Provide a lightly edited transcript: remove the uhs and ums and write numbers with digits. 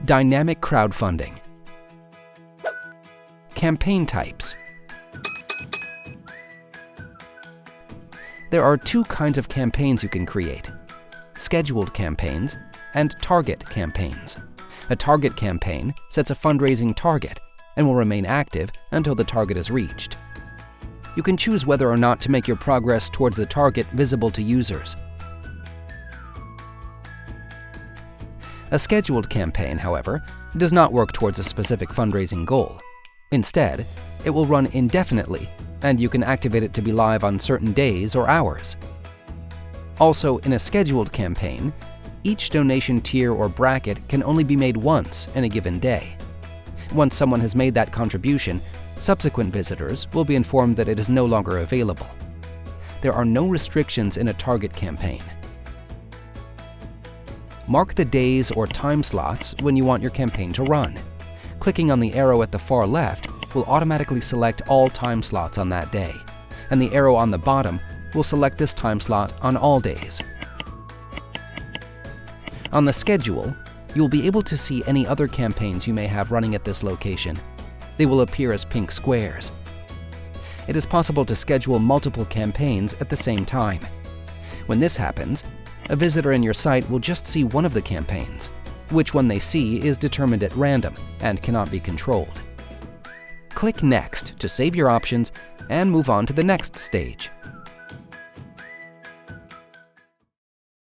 Dynamic crowdfunding. Campaign types. There are two kinds of campaigns you can create: scheduled campaigns and target campaigns. A target campaign sets a fundraising target and will remain active until the target is reached. You can choose whether or not to make your progress towards the target visible to users. A scheduled campaign, however, does not work towards a specific fundraising goal. Instead, it will run indefinitely, and you can activate it to be live on certain days or hours. Also, in a scheduled campaign, each donation tier or bracket can only be made once in a given day. Once someone has made that contribution, subsequent visitors will be informed that it is no longer available. There are no restrictions in a target campaign. Mark the days or time slots when you want your campaign to run. Clicking on the arrow at the far left will automatically select all time slots on that day, and the arrow on the bottom will select this time slot on all days. On the schedule, you will be able to see any other campaigns you may have running at this location. They will appear as pink squares. It is possible to schedule multiple campaigns at the same time. When this happens, a visitor in your site will just see one of the campaigns. Which one they see is determined at random and cannot be controlled. Click Next to save your options and move on to the next stage.